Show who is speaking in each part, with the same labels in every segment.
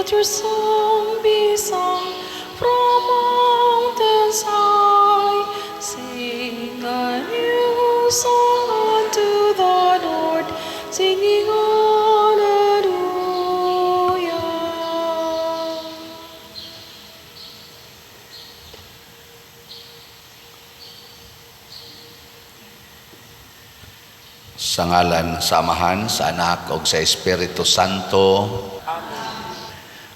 Speaker 1: let your song be sung from mountains high. Sing a new song unto the Lord, singing hallelujah.
Speaker 2: Sa ngalan sa Amahan, sa Anak, ug sa Espiritu Santo.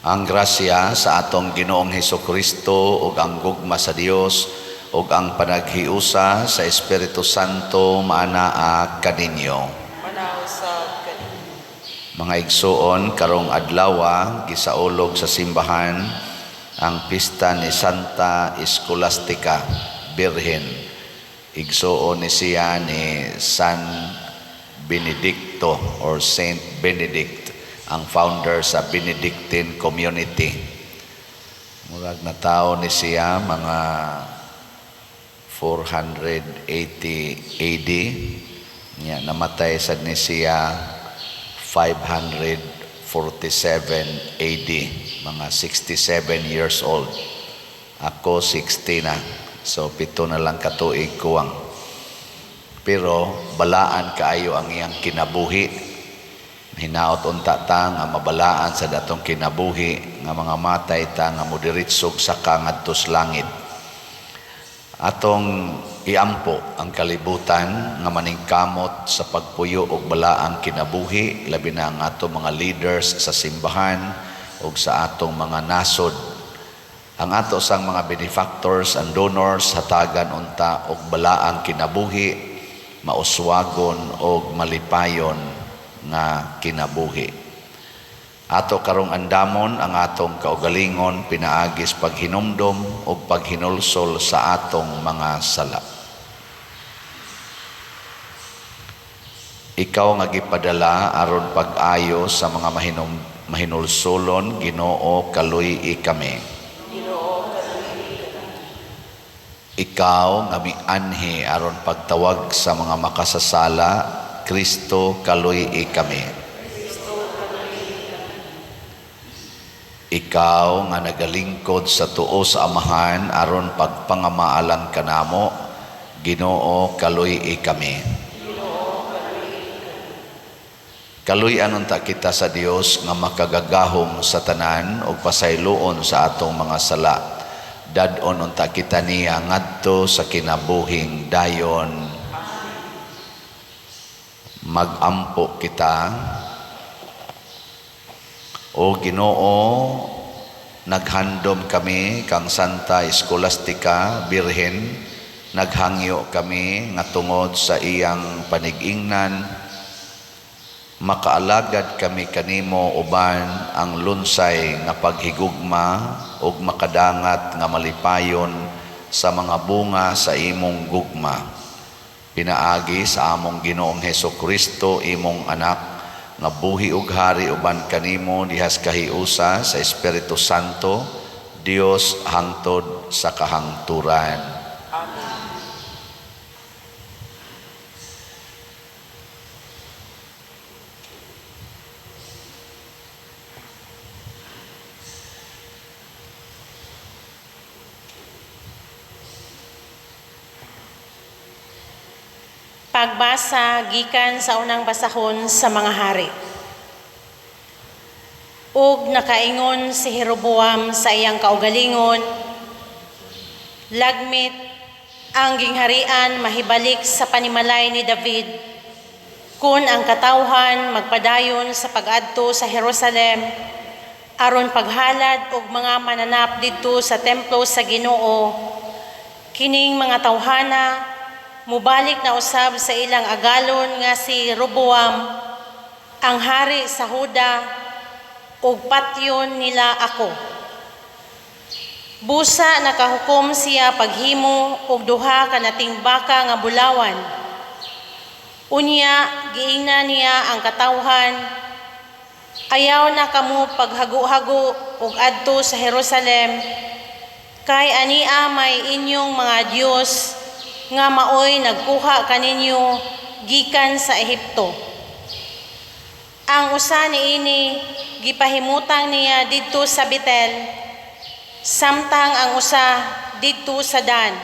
Speaker 2: Ang grasya sa atong Ginoong Hesukristo ug ang gugma sa Dios ug ang panaghiusa sa Espiritu Santo maanaa kaninyo.
Speaker 1: Manausab kaninyo.
Speaker 2: Mga igsuon, karong adlaw gisaulog sa simbahan ang pista ni Santa Scholastica Birhen. Igsuon ni siya ni San Benedicto or Saint Benedict, ang founder sa Benedictine community. Murag na tao ni siya mga 480 AD. Nya namatay sad ni siya 547 AD, mga 67 years old. Ako 60 na. So 7 na lang katuig kuwang. Pero balaan kaayo ang iyang kinabuhi. Hinaot unta ta nga mabalaan sa datong kinabuhi nga mga matay ta nga modiritsog sa ngadtos langit. Atong iampo ang kalibutan nga maningkamot sa pagpuyo og balaang kinabuhi, labi na ang atong mga leaders sa simbahan ug sa atong mga nasod. Ang ato sang mga benefactors and donors hatagan unta og balaang kinabuhi, mauswagon og malipayon nga kinabuhi. Ato karong andamon ang atong kaugalingon pinaagis paghinumdom o paghinulsol sa atong mga sala. Ikaw nga gipadala aron pag-ayo sa mga mahinulsolon, Ginoo, kaluy kami. Ikaw nga mianhi aron pagtawag sa mga makasasala, Kristo, kaluy kami. Ikaw nga nagalingkod sa tuo sa Amahan aron pagpangamaalan kanamo, Ginoo, kaluy kami. Kaluy-an unta kita sa Dios nga makagagahom sa tanan ug pasayloon sa atong mga sala. Dadon unta kita niya ngadto sa kinabuhing dayon. Magampo kita, o Ginoo, naghandom kami kang Santa Scholastica Birhen, naghangyo kami nga tungod sa iyang panigingnan, makaalagad kami kanimo uban ang lunsay nga paghigugma ug makadangat nga malipayon sa mga bunga sa imong gugma. Pinaagi sa among Ginoong Hesukristo, imong anak, nga buhi ug hari uban kanimo dihas kahiusa sa Espiritu Santo, Dios hangtod sa kahangturan.
Speaker 1: Amen.
Speaker 3: Pagbasa gikan sa unang basahon sa mga hari. Ug nakaingon si Jeroboam sa iyang kaugalingon, lagmit ang gingharian mahibalik sa panimalay ni David, kun ang katawhan magpadayon sa pag-adto sa Jerusalem, aron paghalad og mga mananap didto sa templo sa Ginoo. Kining mga tawhana mubalik na usab sa ilang agalon nga si Roboam, ang hari sa Huda, ug patyon nila ako. Busa nakahukom siya paghimo og duha ka nating baka nga bulawan. Unya giingna niya ang katawhan, ayaw na kamo paghago-hago og adto sa Jerusalem, kay ania may inyong mga Dios nga maoy nagkuha kaninyo gikan sa Ehipto. Ang usa niini gipahimutang niya didto sa Betel, samtang ang usa didto sa Dan.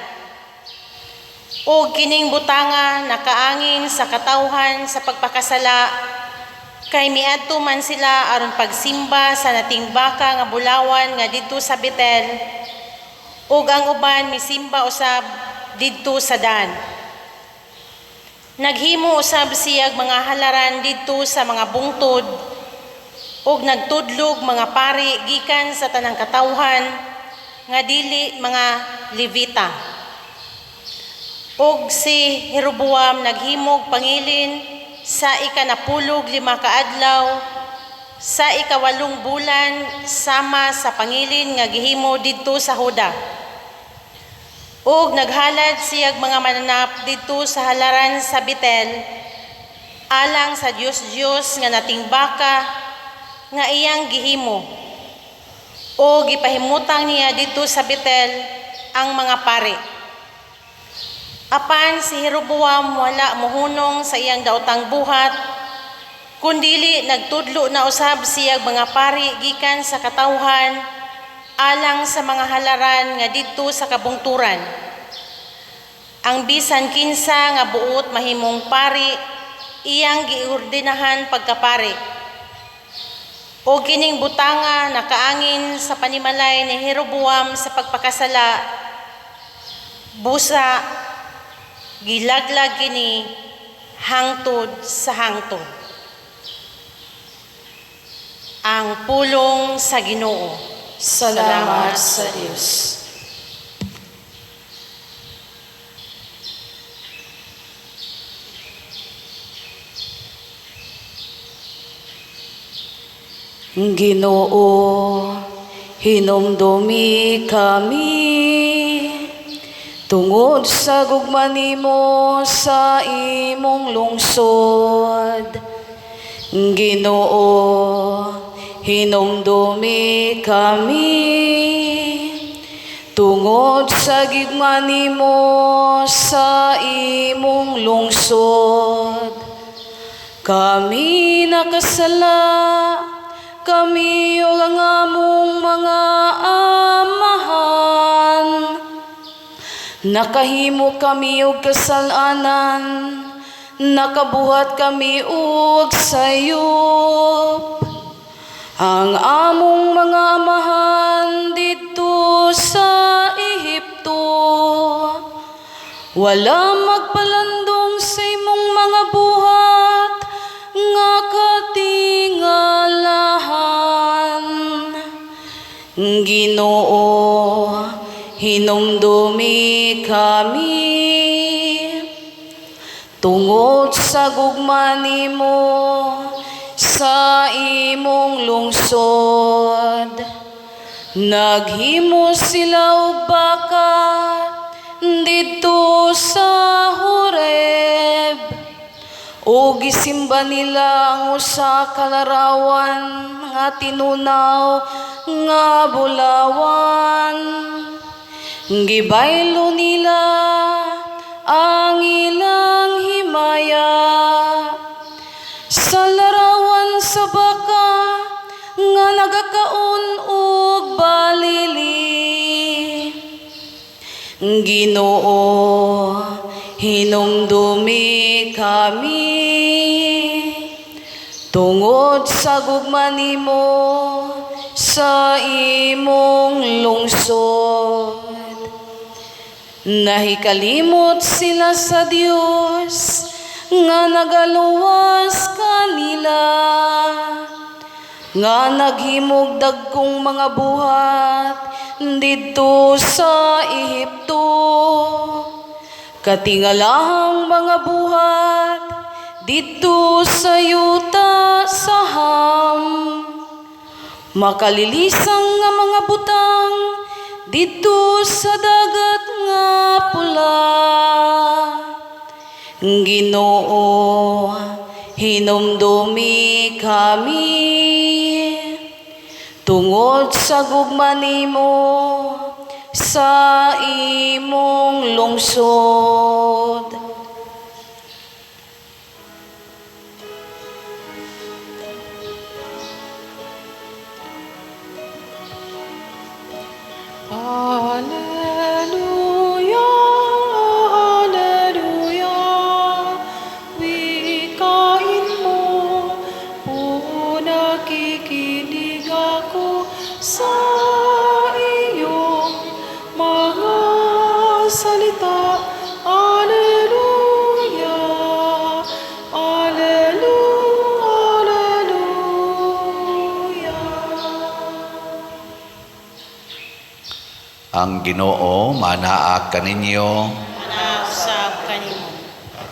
Speaker 3: O kining butanga nakaangin sa katawhan sa pagpakasala, kay miadto man sila aron pagsimba sa nating baka nga bulawan nga didto sa Betel, ug ang uban misimba usab didto sa Dan. Naghimo usab siyag mga halaran didto sa mga bungtod, ug nagtudlog mga pari gikan sa tanang katawhan nga dili mga Levita. Ug si Jeroboam naghimog pangilin sa ika-15 ka adlaw sa ika-8 bulan sama sa pangilin nga gihimo didto sa Huda. Ug naghalad siyag mga mananap didto sa halaran sa Betel alang sa Diyos nga nating baka nga iyang gihimo. O gipahimutang niya didto sa Betel ang mga pari. Apan si Jeroboam wala mohunong sa iyang daotang buhat, kundili nagtudlo na usab siyag mga pari gikan sa katawhan alang sa mga halaran nga didto sa kabungturan. Ang bisan kinsa nga buot mahimong pari, iyang giordinahan pagkapari. O kining butanga nakaangin sa panimalay ni Jeroboam sa pagpakasala, busa gilaglag kini hangtod sa hangtod. Ang pulong sa Ginoo.
Speaker 1: Salamat sa Diyos. Ginoo, hinumdumi kami tungod sa gugma nimo sa imong lungsod. Ginoo, hinumdumi kami tungod sa gigma nimo sa imong lungsod. Kami nakasala, kami o ang among mga amahan. Nakahimo kami og kasalanan, nakabuhat kami og sayop. Ang among mga amahan dito sa Ehipto, wala magpalandong sa imong mga buhat nga katingalahan. Ginoo, hinumdumi kami tungod sa gugma nimo sa imong lungsod. Naghimo sila og baka didto sa Horeb, o gisimba nila ang usa ka larawan nga tinunaw nga bulawan. Gibaylo nila ang ilang himaya sa larawan sa baka nga nagakaon og balili. Ginoo, hinumdumi kami tungod sa gugma nimo sa imong lungsod. Nahikalimot sila sa Dios nga nagaluwas kanila, nga naghimog dagkong mga buhat didto sa Ehipto. Katingalahang mga buhat didto sa yuta sa Ham. Makalilisang nga mga butang didto sa dagat nga pula. Ginoo, hinumdumi kami tungod sa gugma nimo sa imong lungsod. Hallelujah, hallelujah. Wikain mo, o nakikinig ako sa iyong mga salita. Hallelujah, hallelujah.
Speaker 2: Ang Ginoo manaa kaninyo.
Speaker 3: Manasab kanimo.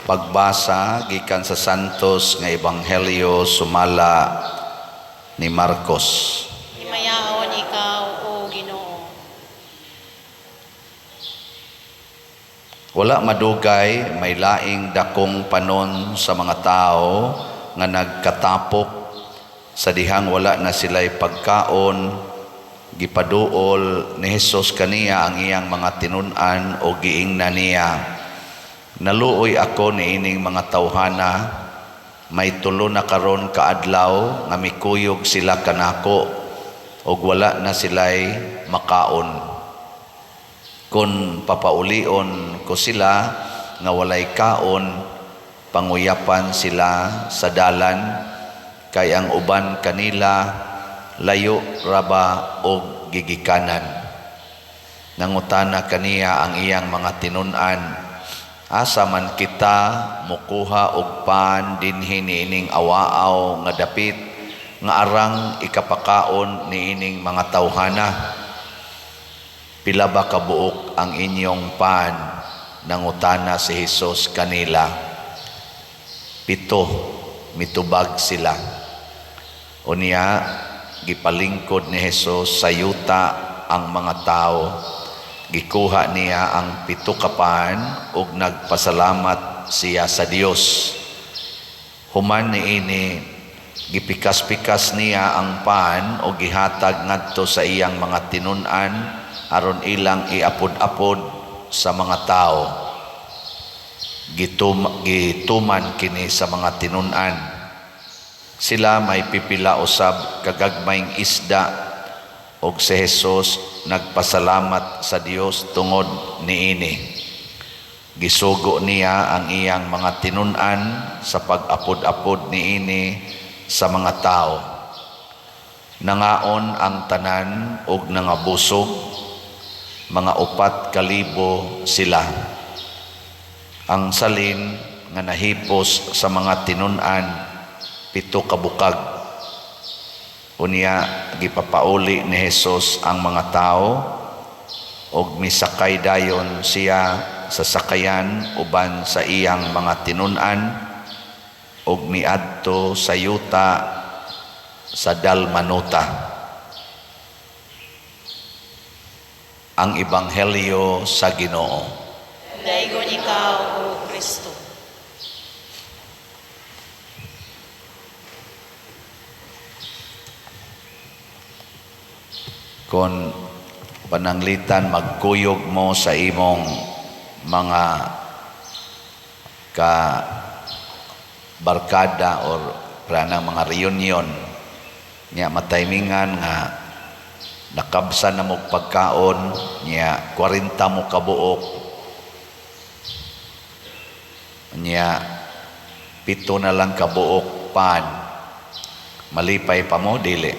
Speaker 2: Pagbasa gikan sa Santos nga Ebanghelyo sumala ni Marcos.
Speaker 3: Himayaon ikaw, O Ginoo.
Speaker 2: Wala madugay may laing dakong panon sa mga tao nga nagkatapok sa dihang wala na sila'y pagkaon. Gipaduol ni Hesus kaniya ang iyang mga tinun-an o giingna niya. Naluoy ako niining mga tawhana, may tulo na karon kaadlaw nga mikuyog sila kanako og wala na sila'y makaon. Kung papaulion ko sila nga walay kaon, panguyapan sila sa dalan, kay ang uban kanila layo raba o gigikanan. Nangutana kaniya ang iyang mga tinun-an, asa man kita mukuha og pan dinhi niining awaaw nga dapit nga arang ikapakaon niining mga tawhana? Pila ba kabuok ang inyong pan? Nangutana si Hesus kanila. 7, mitubag sila. Unya, gipalingkod ni Hesus sa yuta ang mga tao. Gikuha niya ang 7 kapan ug nagpasalamat siya sa Dios. Human niini, gipikas-pikas niya ang pan o gihatag ngadto sa iyang mga tinun-an aron ilang iapod-apod sa mga tao. Gituman kini sa mga tinun-an. Sila may pipila usab kagagmayng isda og si Hesus nagpasalamat sa Dios tungod niini. Gisugo niya ang iyang mga tinun-an sa pag-apod-apod niini sa mga tao. Nangaon ang tanan og nangabusog, mga 4,000 sila. Ang salin nga nahipos sa mga tinun-an 7 kabukag. Unya gipapauli ni Hesus ang mga tao og misakay dayon siya sa sakayan uban sa iyang mga tinun-an og miadto sa yuta sa Dalmanuta. Ang Ebanghelyo sa Ginoo.
Speaker 3: Daygon ikaw, O Kristo.
Speaker 2: Kung pananglitan magkuyog mo sa imong mga barkada or pranang mga reunion nya mataymingan nga nakabsan na mo pagkaon nya 40 mo kabuok nya 7 na lang kabuok pan, malipay pa mo dili?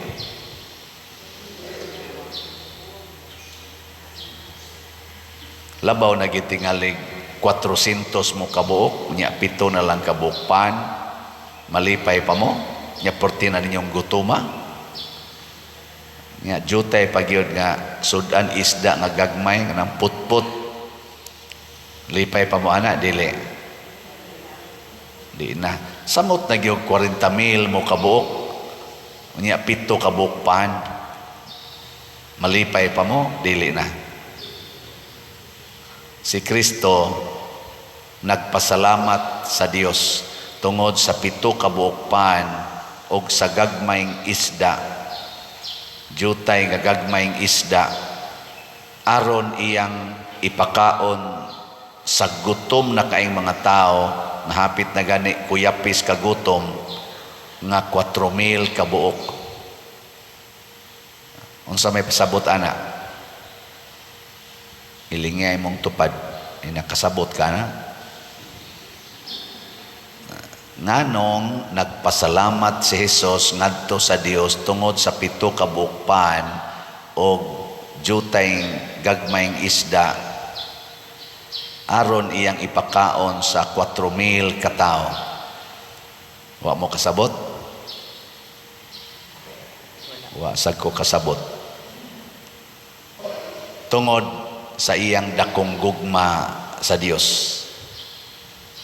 Speaker 2: Labaw na gitingalig 400 mo kabuok nya 7 na lang kabuok pan, malipay pa mo nya 40 na ninyong gutuma nya jutay pagyod nga sudan isda nga gagmay nga nang putput, lipay pa mo ana dili? Di na. Samot na gyud 40,000 mo kabuok nya 7 kabuok pan, malipay pa mo dili na? Si Kristo nagpasalamat sa Dios tungod sa 7 kabuok pan og sa gagmayng isda, jutay nga gagmayng isda, aron iyang ipakaon sa gutom na kaing mga tao na hapit na gani kuyapis ka gutom nga 4,000 kabuok. Unsa may pasabot ana? Ilingay mong tupad. Nakasabot ka na. Nganong nagpasalamat si Jesus ngadto sa Dios tungod sa 7 ka bukpan o jutay gagmayng isda aron iyang ipakaon sa 4,000 ka tawo. Wa mo kasabot? Wa sad ko kasabot. Tungod sa iyang dakong gugma sa Dios.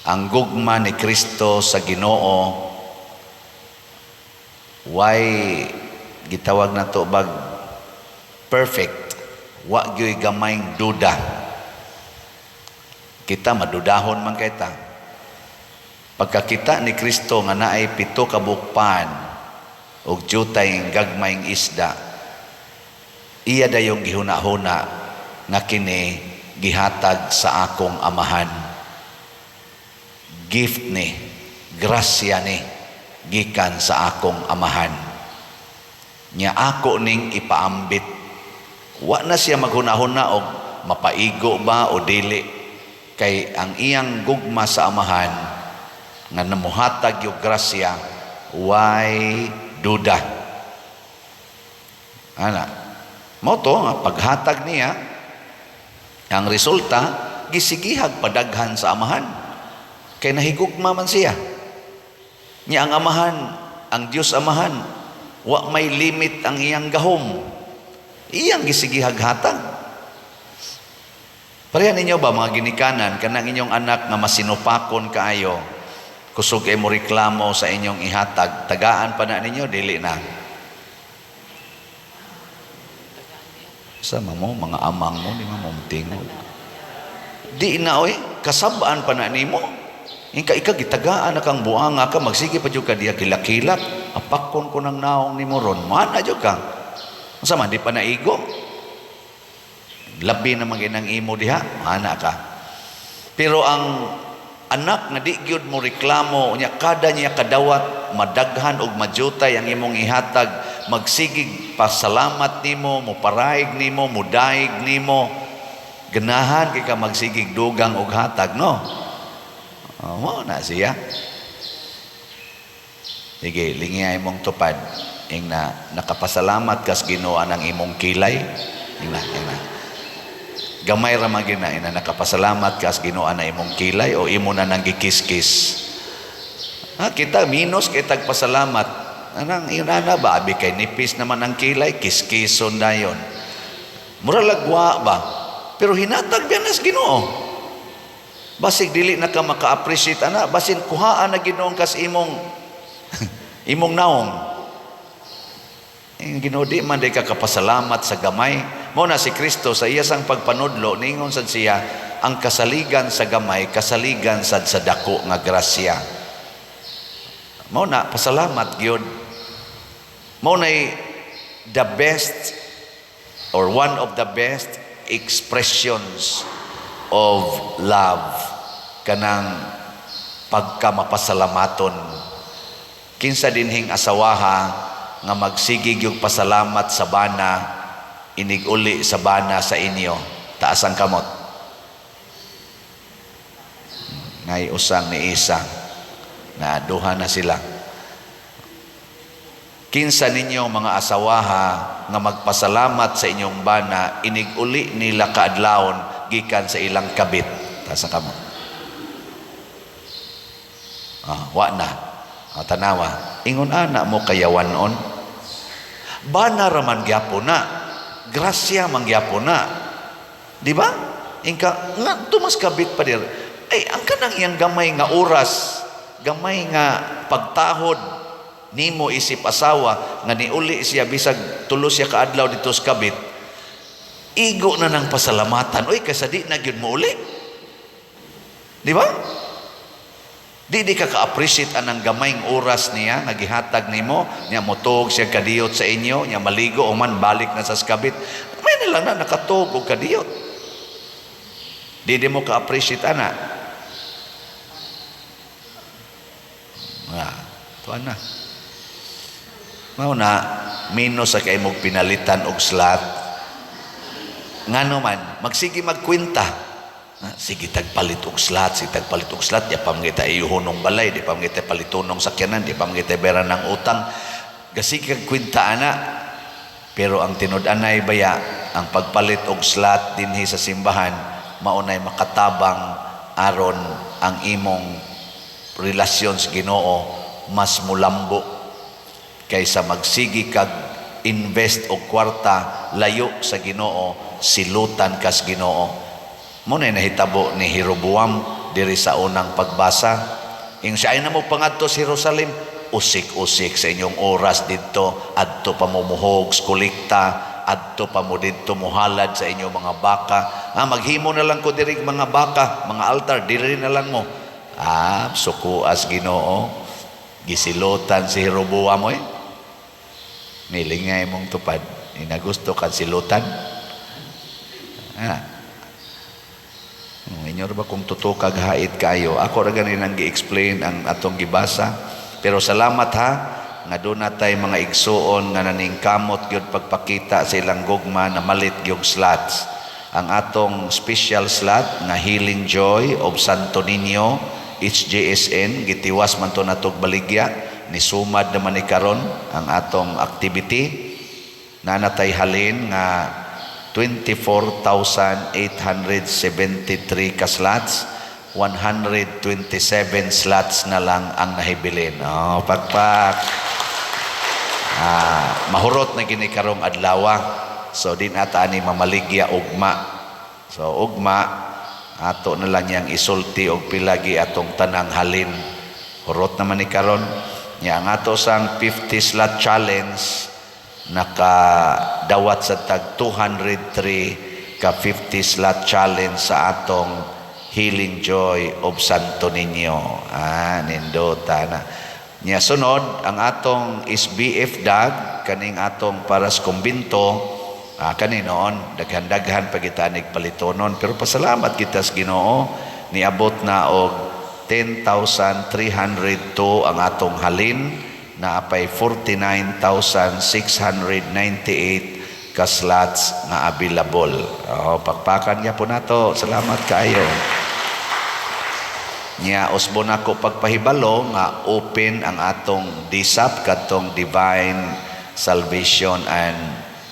Speaker 2: Ang gugma ni Kristo sa Ginoo why gitawag na to bag perfect, wa gyoy gamayng duda. Kita madudahon man kita. Pagkakita ni Kristo nga naay 7 ka bukpan ug jutay gagmayng isda, iya dayong gihuna-huna nga kini gihatag sa akong amahan. Gift ni, grasya ni, gikan sa akong amahan. Nya ako ning ipaambit. Wa na siya maghuna-huna og mapaigo ba o dili. Kay ang iyang gugma sa amahan nga namuhatag yung grasya, why duda. Ana, mo to nga paghatag niya, ang resulta, gisigihag padaghan sa amahan. Kaya nahigugma man siya. Niya ang amahan, ang Diyos amahan, wa may limit ang iyang gahom. Iyang gisigihaghatag. Pareha ninyo ba mga ginikanan, kanang inyong anak nga masinupakon kaayo, kusog ay mo reklamo sa inyong ihatag, tagaan pa na ninyo, dili na. Sama mo, mga amang mo, di mo tingog. Di na oy, kasabaan pa na nimo. Ika gitagaan na kang buanga ka, magsige pa dyan ka diya kilakilak, apakon ko ng naong ni Moron, mana dyan ka. Masama, di pa naigo. Labi na maginang imo diha, mana ka. Pero ang anak na di gyud mo reklamo, niya kada niya kadawat, madaghan og majutay ang imong ihatag, magsigig pasalamat nimo, muparaig nimo, mudaig nimo, ganahan kay ka magsigig dugang og hatag, no? Mo na siya. Sige, lingay mong tupad. Ing na nakapasalamat kas Ginoo ang imong kilay. Ing na. Gamay ra man gina ina nakapasalamat kas Ginoo ang imong kilay o imo na nang gikis-kis. Kita minus kay tagpasalamat. Anang inana ba abi kay nipis naman ang kilay, kiskison dayon. Mura lagwa ba? Pero hinatag biyanas Ginoo. Basig dili na ka maka-appreciate ana, basin kuhaan na Ginoong kas imong imong naong. Ginoo di man day ka kapasalamat sa gamay. Mao na si Kristo sa iya sang pagpanudlo ningon sad siya, ang kasaligan sa gamay, kasaligan sad sa dako nga grasya. Mao na pasalamat gyud. Mao na the best or one of the best expressions of love, kanang pagkamapasalamaton. Kinsa dinhing asawaha nga magsigig yung pasalamat sa bana, iniguli sa bana sa inyo, taas ang kamot. Ngay usang ni isa na duha na sila. Kinsa ninyo mga asawaha nga magpasalamat sa inyong bana, iniguli nila kaadlawon gikan sa ilang kabit. Taas ang kamot. Wa na. Tanawa. Ingon ana mo kayawanon. Bana raman gyapon na. Grasya man gyapon na. Di ba? Ingka nga tumas kabit pa dir. Ay ang kanang iyang gamay nga oras, gamay nga pagtahod nimo isip asawa nga niuli siya bisag tulo siya kaadlaw dito sa kabit. Igo na ng pasalamatan. Uy, kasadi na gyud mo uli. Di ba? Di ka ka-appreciate anang gamayng oras niya, nagihatag nimo, niya motog siya kadiyot sa inyo, niya maligo o man balik na sa skabit. May nilang na nakatog o kadiyot. Di mo ka-appreciate ana. Tuan na. Mao na, minus sa kay mong pinalitan og slot. ngano man magsige magkwenta. Sige tagpalit og slot, di pa mangita iyuhonong balay, di pa mangita palitonong sakyanan, di pa mangita bera ng utang. Gasig kwenta ana. Pero ang tinud-anay baya, ang pagpalit og slot dinhi sa simbahan maunay makatabang aron ang imong relasyon sa Ginoo mas mulambo kaysa magsigi kag invest og kwarta layo sa Ginoo, silutan kas Ginoo. Muna nahitabo ni Jeroboam diri sa unang pagbasa. Ing siya ay namo pangadto sa Jerusalem, usik-usik sa inyong oras didto, adto pa mo muhog, kolekta, adto pa mo didto muhalad sa inyong mga baka. Maghimo na lang ko diri mga baka, mga altar, diri na lang mo. Sukuas Ginoo, gisilutan si Jeroboam oy. Nilingay mong tupad, inagusto kan silutan. Inyo ba kung totoo kag hait kayo? Ako ra ganin ang gi-explain ang atong gibasa. Pero salamat ha, nga doon natay mga igsuon nga naningkamot gyud pagpakita sa ilang gugma na malit gyud slots. Ang atong special slot nga Healing Joy of Santo Niño, HJSN, gitiwas man to natog baligya, ni sumad naman ni karon ang atong activity. Nanatay halin nga 24,873 ka slots, 127 slots na lang ang nahibilin. Pagpak. Mahurot na gini karong adlaw. So din ata ni mamaligya ugma. So ugma ato na lang yang isulti og pilagi atong tanang halin. Hurot naman ni karon. Nya ang ato sang 50 slot challenge nakadawat sa tag 203 ka 50 slot challenge sa atong Healing Joy of Santo Niño. Nindota na. Nya sunod ang atong SBF dag kaning atong paras kumbinto kaninoon daghan-daghan pagitanig palitonon, pero pasalamat kita sa Ginoo niabot na og 10,302 ang atong halin na apay 49,698 ka slots na available. Pagpakan niya po nato. Salamat kayo. Nya usbo nako pagpahibalo nga open ang atong DSAP katong Divine Salvation and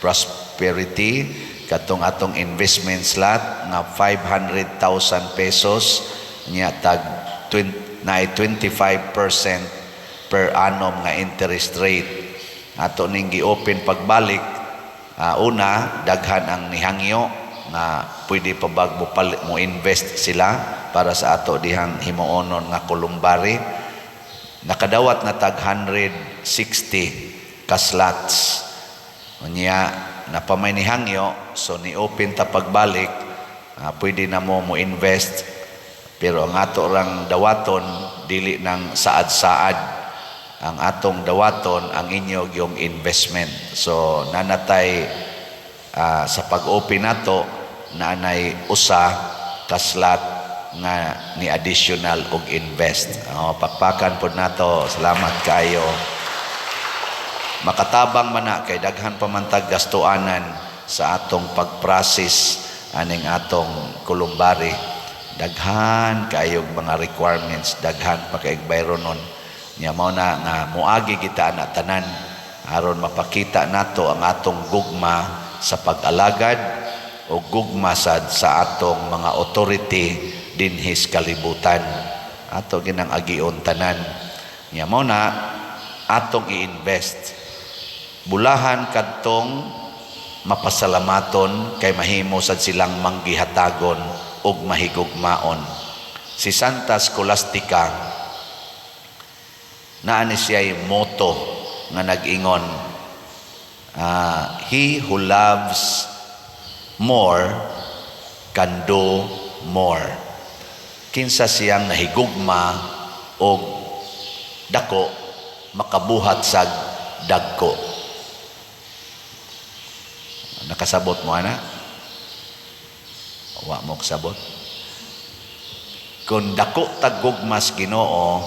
Speaker 2: Prosperity katong atong investment slot nga 500,000 pesos nya tag 25% per annum nga interest rate. Ato ning gi-open pagbalik, una daghan ang nihangyo na pwede pa bag mo invest sila para sa ato dihang himuonon nga kulumbari. Nakadawat na tag 160 ka slots. Unya napamay nihangyo, so ni-open ta pagbalik, pwede na mo invest, pero ang ato rang dawaton dili nang saad-saad. Ang atong dawaton ang inyo yung investment. So nanatay sa pag-open nato nanay usa ka slot nga ni additional og invest. Pakpakan pod nato. Salamat kayo. Makatabang man na kay daghan pamantag gastuanan sa atong pag-process aning atong kulumbari. Daghan kayong mga requirements, daghan pa kay bayronon. Nya mao na nga muagi kita na tanan aron mapakita nato ang atong gugma sa pag-alagad o gugma sa atong mga authority dinhi sa kalibutan. Ato ginang agion tanan. Nya mao na atong i-invest. Bulahan kadtong mapasalamaton kay mahimo sad silang manggihatagon og mahigugmaon. Si Santa Scholastica naa ni siya'y motto nga nag-ingon, he who loves more can do more. Kinsa siyang nahigugma o dako, makabuhat sa dagko. Nakasabot mo, ana? Wa mo kasabot? Kung dako taggugmas Ginoo,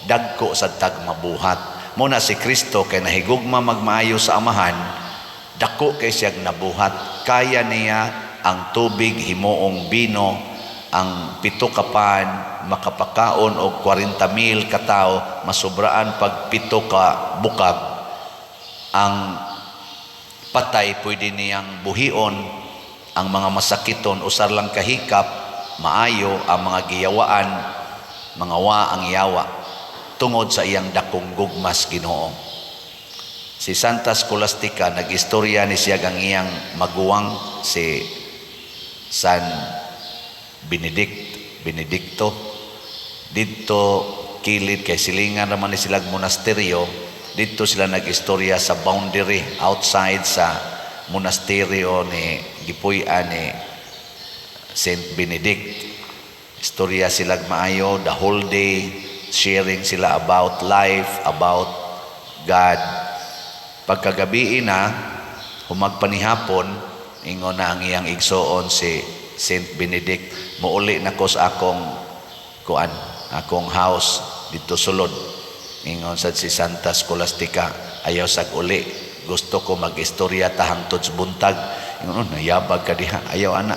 Speaker 2: dagko sa tag mabuhat. Muna si Kristo kay nahigugma magmaayo sa amahan, dako kay siyang nabuhat. Kaya niya ang tubig himuong bino, ang 7 ka pan makapakaon og 40,000 ka tawo, masubraan pag 7 ka bukag. Ang patay pwede niyang buhion, ang mga masakiton usar lang kahikap, maayo ang mga giyawaan, mga wa ang yawa tungod sa iyang dakong gugmas Ginoo. Si Santa Scholastica nag-istorya ni siya ang iyang maguwang si San Benedicto dito kilid kay silingan naman ni silang monasteryo. Dito sila nag-istorya sa boundary outside sa monasteryo ni gipuy-an ni Saint Benedict. Istorya sila maayo the whole day, sharing sila about life, about God. Pagkagabi na humagpanihapon, ingon na ang iyang igsoon si Saint Benedict, muuli na ko sa akong house dito sulod. Ingon sad si Santa Scholastica, ayaw sag uli, gusto ko mag-istorya ta hangtod sa buntag. Ingon, nayabag ka diha, ayaw ana,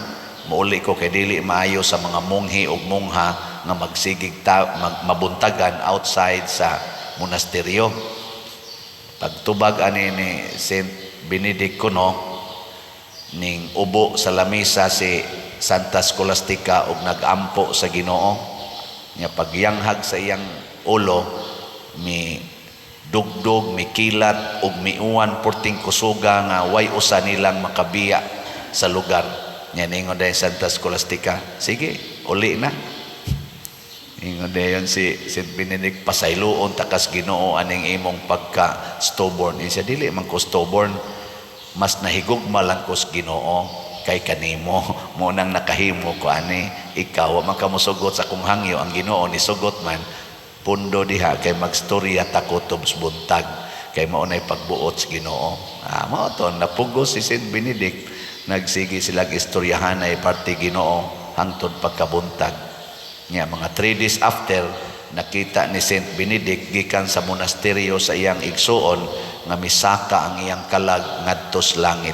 Speaker 2: muuli ko kay dili maayo sa mga monghi ug mongha nga magsigig mabuntagan outside sa monasteryo. Pagtubag ani ni Saint Benedict kuno, ning ubo sa lamisa si Santa Scholastica og nagampo sa Ginoo. Nya pagyanghag sa iyang ulo, mi dugdog, mi kilat ug miuwan porting kusuga nga way usa nilang makabiya sa lugar. Nya ningon dayon Santa Scholastica, sige, uli na. Ingon dayon si Saint Benedict, pasayloon takas Ginoo aning imong pagka stubborn. Siya dili man ko stubborn, mas nahigugma lang ko sa Ginoo kay kanimo mo nang nakahimo ko ani ikaw wa man ka mosugot sa kung hangyo, ang Ginoo ni sugot man pundo diha kay magstorya ta kutob sa buntag kay mao nay pagbuot sa Ginoo. Mao to napugos si Saint Benedict, nagsigi sila istoryahan ay parte Ginoo hangtod pagkabuntag. Nya mga 3 days after, nakita ni Saint Benedict gikan sa monasteryo sa iyang igsuon nga misaka ang iyang kalag ngadto sa langit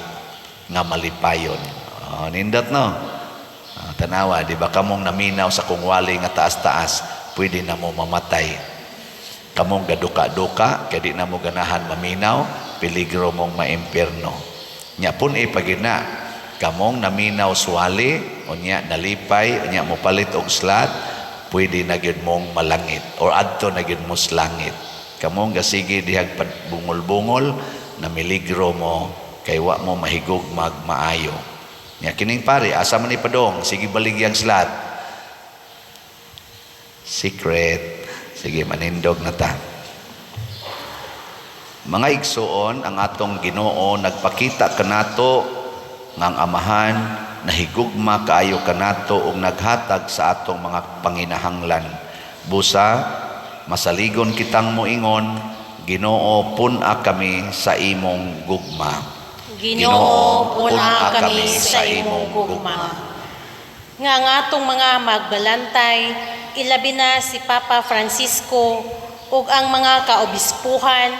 Speaker 2: nga malipayon. Nindot no. Tanawa, di ba kamong naminaw sa kung wali nga taas-taas, pwede na mo mamatay. Kamong gaduka-duka, kaya di na mo ganahan maminaw, peligro mong maimperno. Nya pun ipagina, kamong naminaw suwali, o nya nalipay, o nya mo palit og slat, pwede na gyud mong malangit, or adto na gyud mo sa langit. Kamong gasige dihag bungol-bungol, na miligro mo, kay wa mo mahigog maayo. Nya kining pare, asa man ipadong, sige baligyang slat. Secret. Sige, manindog na ta. Mga igsuon, ang atong Ginoo nagpakita kanato ngang amahan, nahigugma kaayo kanato ug naghatag sa atong mga panginahanglan. Busa, masaligon kitang moingon, Ginoo pun-a kami sa imong gugma.
Speaker 3: Ginoo, puna kami sa imong gugma. Nga atong mga magbalantay, ilabi na si Papa Francisco ug ang mga kaobispuhan,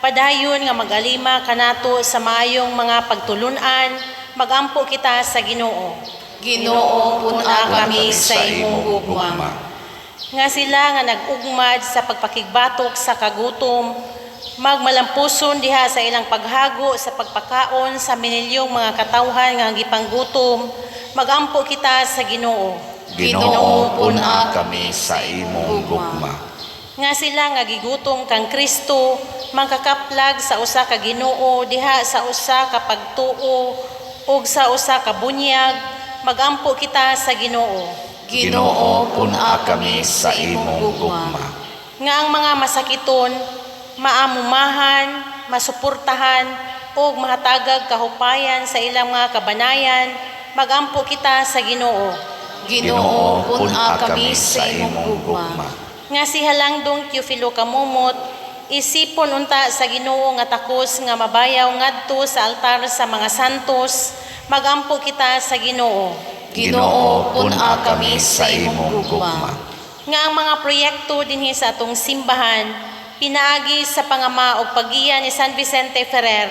Speaker 3: padayon nga magalima kanato sa maayong mga pagtulunan, magampo kita sa Ginoo.
Speaker 1: Ginoo, puna kami sa imong gugma.
Speaker 3: Nga sila nga nag-ugmad sa pagpakigbatok sa kagutom, magmalampuson diha sa ilang paghago sa pagpakaon sa minilyong mga katawhan nga gipanggutom, magampo kita sa Ginoo.
Speaker 2: Ginoo, puna kami sa imong gugma.
Speaker 3: Nga sila nga gigutom kang Kristo, mangkakaplag sa usa ka Ginoo diha sa usa ka pagtuo ug sa usa ka bunyag, magampo kita sa Ginoo.
Speaker 2: Ginoo, puna kami sa imong gugma.
Speaker 3: Nga ang mga masakiton, maamumahan, masuportahan, o mahatagag kahupayan sa ilang mga kabanayan, magampo kita sa Ginoo.
Speaker 1: Ginoo, puna kami sa imong gugma.
Speaker 3: Nga si Halangdong Teofilo Kamumot, isipon unta sa Ginoo nga takos nga mabayaw ngadto sa altar sa mga santos, magampo kita sa Ginoo.
Speaker 1: Ginoo, puna kami sa imong gugma.
Speaker 3: Nga ang mga proyekto dinhi sa atong simbahan, pinaagi sa pangama o paggiya ni San Vicente Ferrer,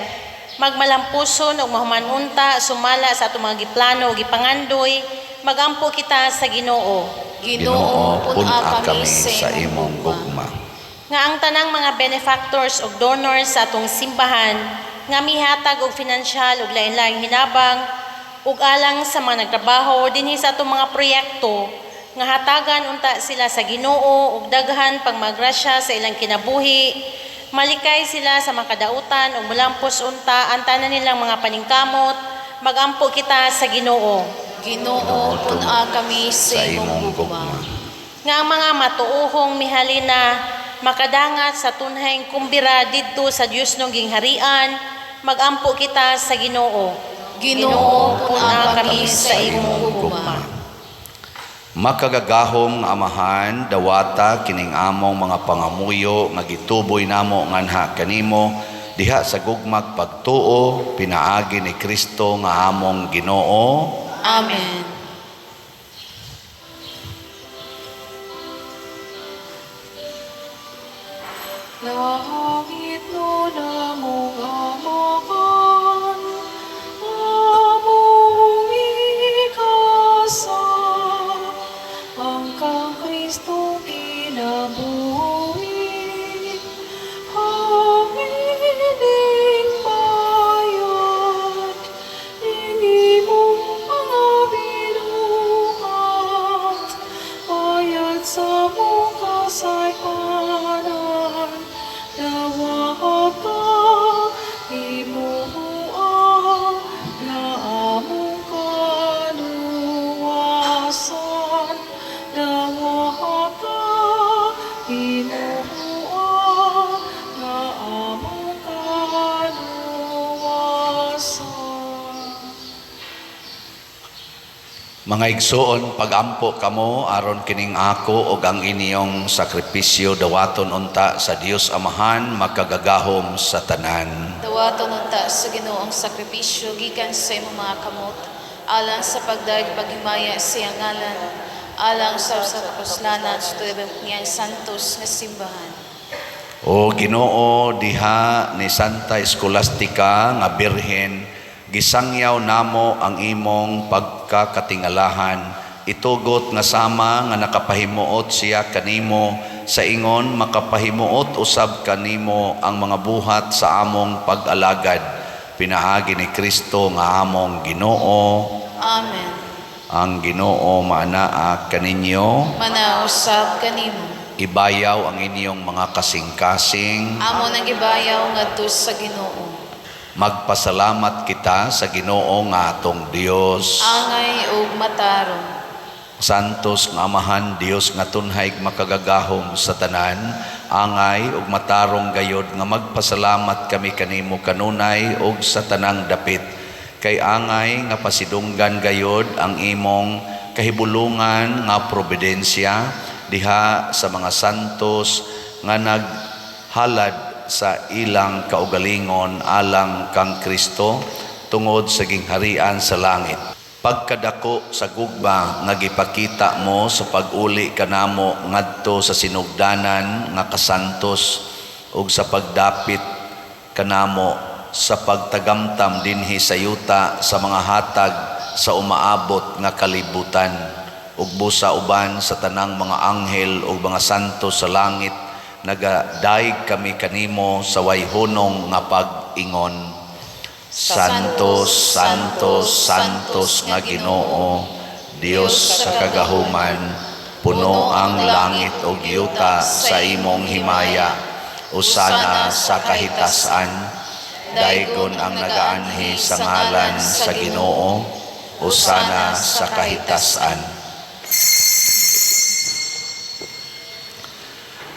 Speaker 3: magmalampuson ug mahumanunta sumala sa atong mga giplano ug gipangandoy, magampo kita sa Ginoo.
Speaker 2: Ginoo, pun-a kami sa imong gugma.
Speaker 3: Nga ang tanang mga benefactors ug donors sa atong simbahan nga mihatag og finansyal ug lain-laing hinabang ug alang sa mga nagtrabaho dinhi sa atong mga proyekto nga hatagan unta sila sa Ginoo ug daghan pagmagrasya sa ilang kinabuhi, malikay sila sa makadautan ug mulampos unta ang tanan nilang mga paningkamot, magampo kita sa Ginoo.
Speaker 1: Ginoo, pun-a kami sa imong gugma.
Speaker 3: Nga ang mga matuohong mihalina makadangat sa tunhayng kumbira didto sa Dios nung gingharian, magampo kita sa Ginoo.
Speaker 1: Ginoo, pun-a kami sa imong gugma.
Speaker 2: Makagagahom amahan dawata kining among mga pangamuyo nga gituboy namo nganha kanimo diha sa gugmag pagtuo pinaagi ni Kristo nga among Ginoo.
Speaker 1: Amen. Langit mo na mong amahan, among ikasa, ang kang Kristo kinabuhi, hamiling bayad, hindi mong mga binuhat, bayad sa mong kasaypanan, dawat ka, imuha, na among kaluwasan, dawat ka, imuha, na among kaluwasan.
Speaker 2: Mga igsoon, pagampo kamo aron kining ako og ang inyong sakripisyo dawaton unta sa Dios Amahan makagagahom sa tanan.
Speaker 1: Dawaton unta sa Ginoong sakripisyo gikan sa imong mga kamot, alang sa pagdayeg paghimaya sa iyang ngalan, alang sa kapuslanan sa niyang santos nga simbahan.
Speaker 2: O Ginoo, diha ni Santa Scholastica nga birhen, gisangyaw namo ang imong pagkakatingalahan, itugot nga sama nga nakapahimuot siya kanimo, sa ingon makapahimuot usab kanimo ang mga buhat sa among pag-alagad. Pinaagi ni Kristo nga among Ginoo.
Speaker 1: Amen.
Speaker 2: Ang Ginoo maanaa kaninyo,
Speaker 1: Manausab kanimo.
Speaker 2: ibayaw ang inyong mga kasing-kasing.
Speaker 1: Amo nang gibayaw ngadto sa Ginoo.
Speaker 2: Magpasalamat kita sa Ginoo nga atong Dios.
Speaker 1: Angay ug matarong.
Speaker 2: Santos nga Amahan Dios nga tunhay makagagahom sa tanan, angay ug matarong gayod nga magpasalamat kami kanimo kanunay ug sa tanang dapit. Kay angay nga pasidunggan gayod ang imong kahibulungan nga probidensya diha sa mga santos nga naghalad sa ilang kaugalingon alang kang Kristo tungod sa gingharian sa langit. Pagkadako sa gugma nga gipakita mo sa pag-uli kanamo ngadto sa sinugdanan nga kasantos ug sa pagdapit kanamo sa pagtagamtam dinhi sa yuta sa mga hatag sa umaabot nga kalibutan ug busa uban sa tanang mga anghel ug mga santos sa langit, nagadaig kami kanimo sa wayhunong nga pag-ingon. Santos, Santos, Santos nga Ginoo, Dios sa kagahuman, puno ang langit ug yuta sa imong himaya, usana sa kahitasan, daygon ang nagaanhi sa ngalan sa Ginoo, usana sa kahitasan.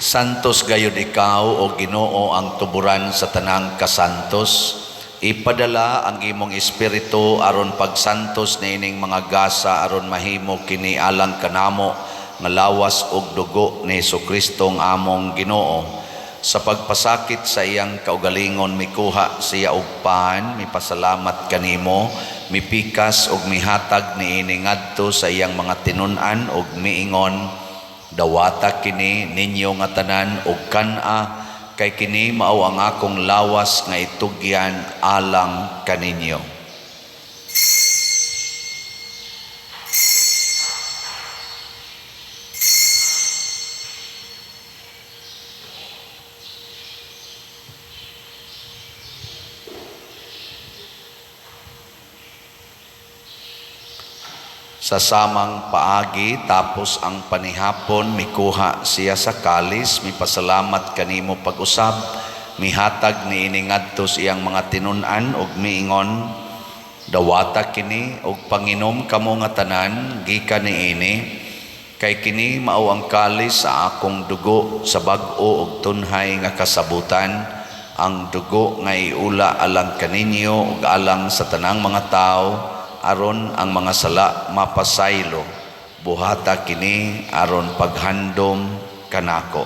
Speaker 2: Santos gayud ikaw o Ginoo ang tuburan sa tanang kasantos. Ipadala ang imong espiritu aron pagsantos niining mga gasa aron mahimo kini alang kanamo nga lawas ug dugo ni Jesucristo ang among Ginoo. Sa pagpasakit sa iyang kaugalingon mikuha siya og pan, mipasalamat kanimo, mipikas ug mihatag niini ngadto sa iyang mga tinun-an ug miingon, dawata kini ninyo nga tanan ug kan-a kay kini mao ang akong lawas nga itugyan alang kaninyo. Sa samang paagi tapos ang panihapon mikuha siya sa kalis, mipasalamat kanimo pag-usab, mihatag niini ngadto sa iyang mga tinun-an ug miingon, dawata kini ug panginom kamo nga tanan gikan niini, kay kini mao ang kalis sa akong dugo sa bag-o ug tunhay nga kasabutan, ang dugo nga iula alang kaninyo ug alang sa tanang mga tawo, aron ang mga sala mapasaylo, buhata kini aron paghandom kanako.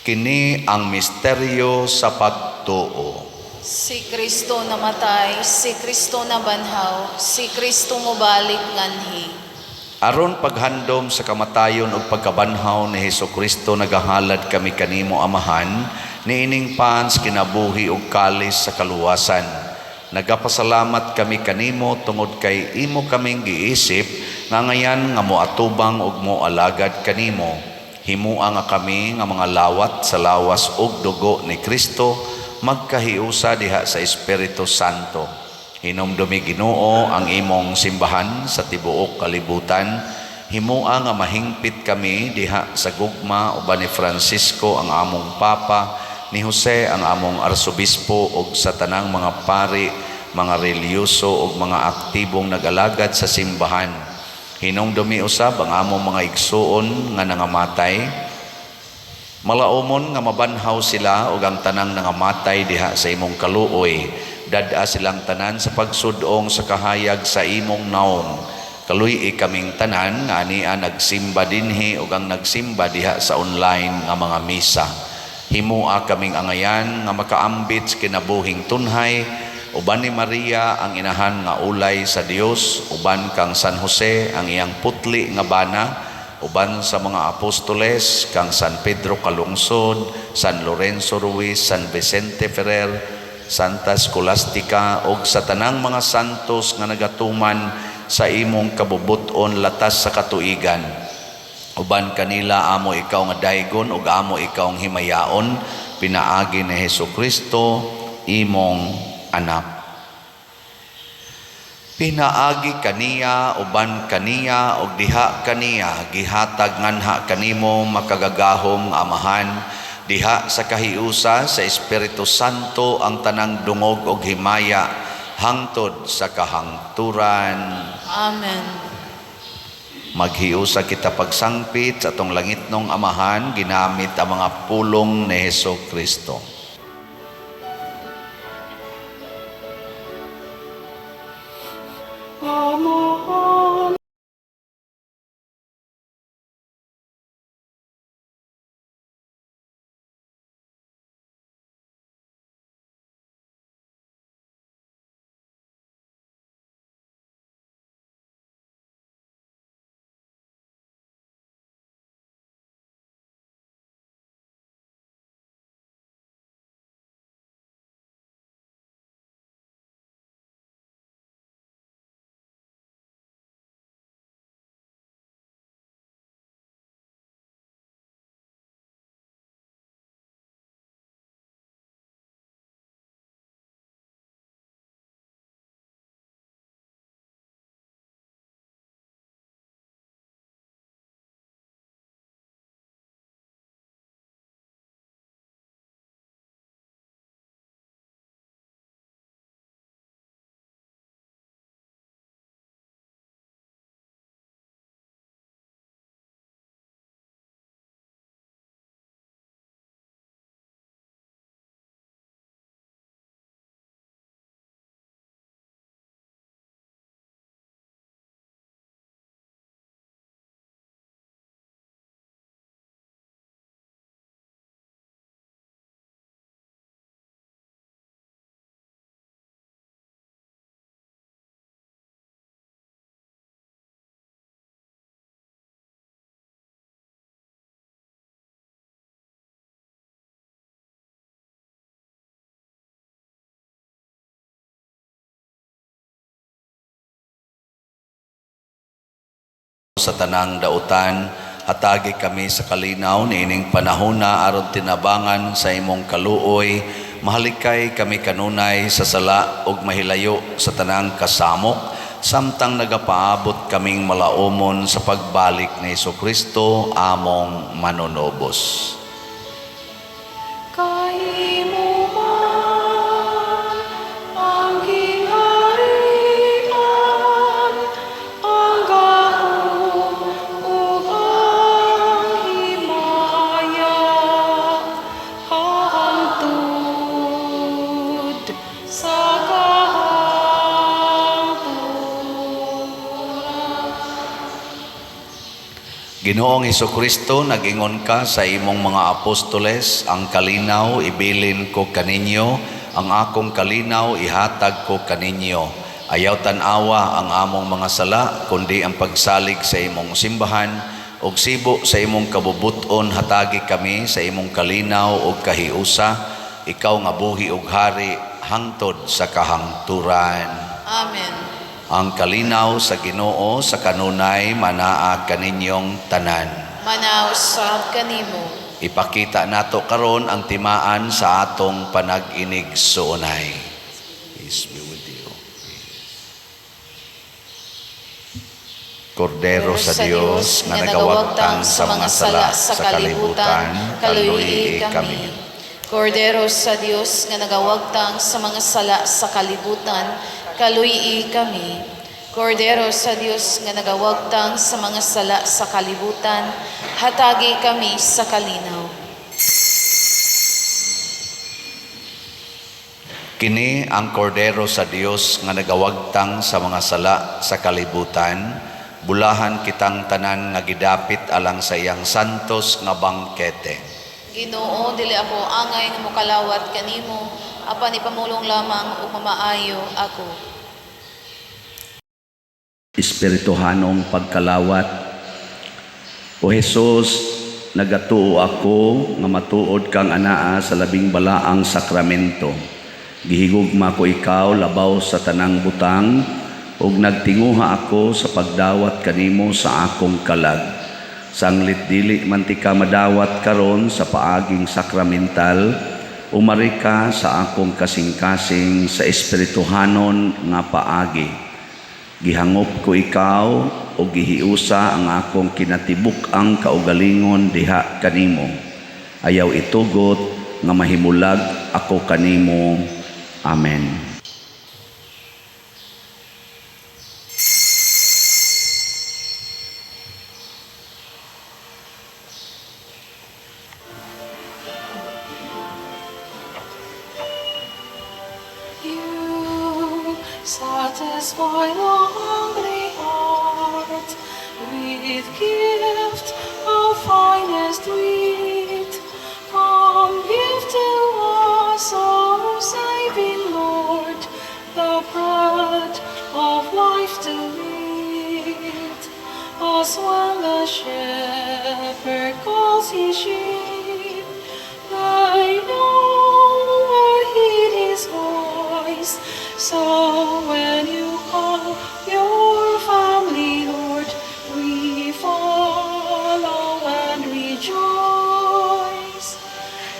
Speaker 2: Kini ang misteryo sa pagtuo.
Speaker 1: Si Kristo namatay, si Kristo nabanhaw, si Kristo mobalik nganhi.
Speaker 2: Aron paghandom sa kamatayon ug pagkabanhaw ni Hesukristo nagahalad kami kanimo Amahan, niining pans kinabuhi ug kalis sa kaluwasan. Nagapasalamat kami kanimo tungod kay imo kaming giisip nga ngayan nga moatubang ug moalagad kanimo. Himua nga kami nga mga lawat sa lawas ug dugo ni Kristo, magkahiusa diha sa Espiritu Santo. Hinumdumi Ginoo ang imong simbahan sa tibuok kalibutan. Himua nga mahingpit kami diha sa gugma uban ni Francisco ang among Papa, ni Jose ang among Arsobispo ug sa tanang mga pari, mga reliyoso ug mga aktibong nag-alagad sa simbahan. Hinumdumi usab ang among mga igsuon nga nangamatay. Malaumon nga mabanhaw sila ug ang tanang nangamatay diha sa imong kaluoy. Dad-a silang tanan sa pagsudong sa kahayag sa imong naong. Kaluy kaming tanan nga ania nagsimba dinhi ug ang nagsimba diha sa online nga mga misa. Himua kaming angayan nga makaambit sa kinabuhing tunhay, uban ni Maria ang inahan nga ulay sa Dios, uban kang San Jose ang iyang putli nga bana, uban sa mga apostoles kang San Pedro Calungsod, San Lorenzo Ruiz, San Vicente Ferrer, Santa Scholastica ug sa tanang mga santos nga nagatuman sa imong kabubuton latas sa katuigan. Uban kanila amo ikaw nga daygon ug amo ikaw ang himayaon, pinaagi ni Hesukristo imong anak. Pinaagi kaniya, uban kaniya, og diha kaniya, gihatag nganha kanimo makagagahom Amahan, diha sa kahiusa sa Espiritu Santo ang tanang dungog og himaya, hangtod sa kahangturan.
Speaker 1: Amen.
Speaker 2: Maghiusa kita pagsangpit sa atong langitnong Amahan, ginamit ang mga pulong ni Hesukristo. sa tanang dautan, hatagi kami sa kalinaw niining panahona aron tinabangan sa imong kaluoy, mahalikay kami kanunay sa sala ug mahilayo sa tanang kasamok, samtang nagapaabot kaming malaumon sa pagbalik ni Jesucristo among manunobos.
Speaker 1: Kay mo man ang gingharian, ang gahom ug ang himaya, hangtod sa kahangturan.
Speaker 2: Ginoong Jesucristo, nag-ingon ka sa imong mga apostoles, ang kalinaw ibilin ko kaninyo, ang akong kalinaw ihatag ko kaninyo. Ayaw tanawa ang among mga sala, kundi ang pagsalig sa imong simbahan, ug sibo sa imong kabubuton hatagi kami sa imong kalinaw ug kahiusa, ikaw nga buhi ug hari hangtod sa kahangturan.
Speaker 1: Amen.
Speaker 2: Ang kalinaw sa Ginoo sa kanunay manaa kaninyong tanan.
Speaker 1: Manaw sa kanimo.
Speaker 2: Ipakita nato karon ang timaan sa atong panag-inig suunay. Peace be with you. Kordero sa Dios nga nagawagtang sa mga sala sa kalibutan, kaluyi kami.
Speaker 1: Kordero sa Dios nga nagawagtang sa mga sala sa kalibutan, kaluyi kami. Kordero sa Dios nga nagawagtang sa mga sala sa kalibutan, hatagi kami sa kalinaw.
Speaker 2: Kini ang kordero sa Dios nga nagawagtang sa mga sala sa kalibutan, bulahan kitang tanan nga gidapit alang sa iyang santos nga bangkete.
Speaker 1: Ginoo, dili ako angay nga mokalawat kanimo, apan ipamulong lamang ug mamaayo ako.
Speaker 2: Espirituhanong pagkalawat. O Jesus, nagatuo ako nga matuod kang anaa sa labing balaang sakramento. Gihigugma ko ikaw labaw sa tanang butang, ug nagtinguha ako sa pagdawat kanimo sa akong kalag. Sanglit dili man ti ka madawat karon sa paaging sakramental, umari ka sa akong kasing-kasing sa espirituhanon nga paagi. Gihangop ko ikaw o gihiusa ang akong kinatibuk-ang kaugalingon diha kanimo. Ayaw itugot nga mahimulag ako kanimo. Amen.
Speaker 1: You satisfy the hungry heart with gift of finest wheat. Come give to us, O saving Lord, the bread of life to eat. As when the shepherd calls his sheep, they know where heed his voice. So when you call your family, Lord, we follow and rejoice.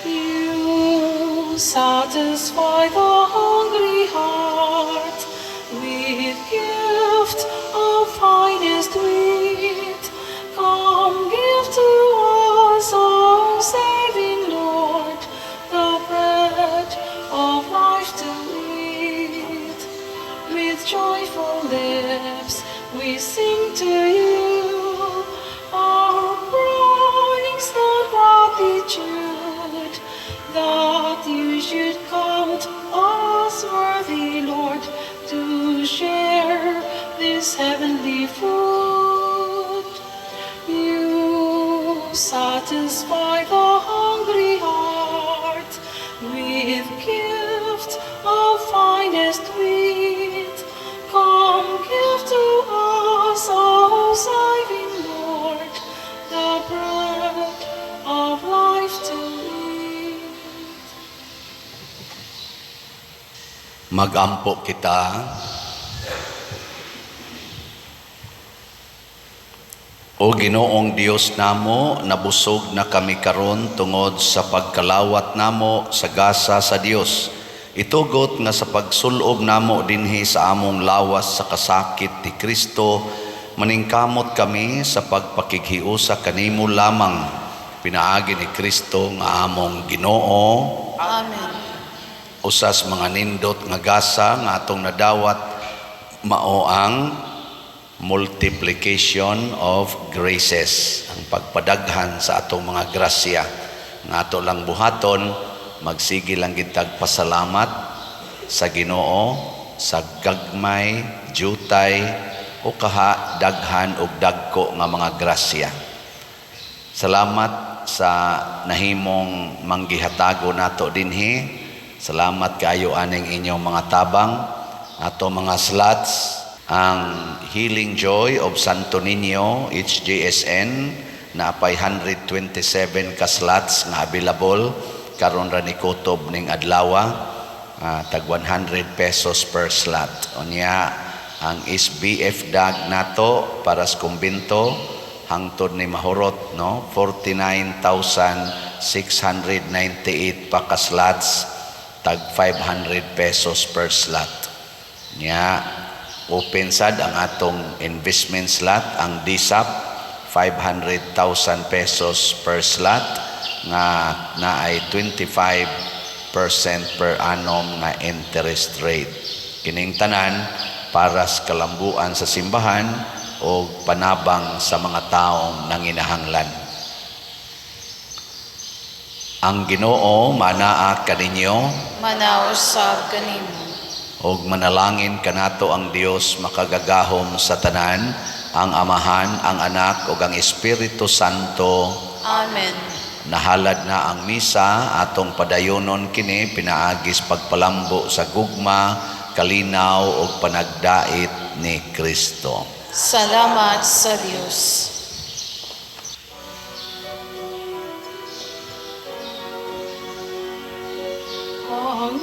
Speaker 1: You satisfy the hungry heart with gift of finest wheat. Come give to us, O saving Lord, the bread of life to eat. With joyful lips we sing to you our praise and gratitude, that you should count us worthy, Lord, to share this heavenly food. You satisfy the hungry heart with gift of finest wheat. Come give to us, O saving Lord, the bread of life to eat.
Speaker 2: Magampo kita. O Ginoong Dios namo, nabusog na kami karon tungod sa pagkalawat namo sa gasa sa Dios. Itugot nga sa pagsulob namo dinhi sa among lawas sa kasakit ti Kristo, maningkamot kami sa pagpakighiusa kanimo lamang. Pinaagi ni Kristo nga among Ginoo.
Speaker 1: Amen.
Speaker 2: Usas mga nindot nga gasa nga atong nadawat mao ang multiplication of graces, ang pagpadaghan sa atong mga grasya nga ato lang buhaton, magsige lang gitag pasalamat sa Ginoo sa gagmay, jutay o kaha daghan og dagko nga mga grasya. Salamat sa nahimong manggihatago nato dinhi. Salamat kaayo aning inyong mga tabang, ato mga slots, ang Healing Joy of Santo Niño, HJSN, na apay 127 ka slots nga available, karon ra ni kutob ning adlawa, tag 100 pesos per slot. Unya, ang SBF DAG nato para sa kumbinto, hangtod ni mahurot, no? 49,698 pa ka slots, tag 500 pesos per slot. Nya, open sad ang atong investment slot, ang DSAP, 500,000 pesos per slot, nga na ay 25% per annum na interest rate. Kining tanan para sa kalambuan sa simbahan o panabang sa mga taong nanginahanglan. Ang Ginoo manaa kaninyo,
Speaker 1: Manausab kanimo.
Speaker 2: og manalangin kanato ang Dios makagagahom sa tanan, ang Amahan, ang Anak ug ang Espiritu Santo.
Speaker 1: Amen.
Speaker 2: Nahalad na ang misa, atong padayonon kini pinaagis pagpalambo sa gugma, kalinaw ug panagdait ni Kristo.
Speaker 1: Salamat sa Dios. Ang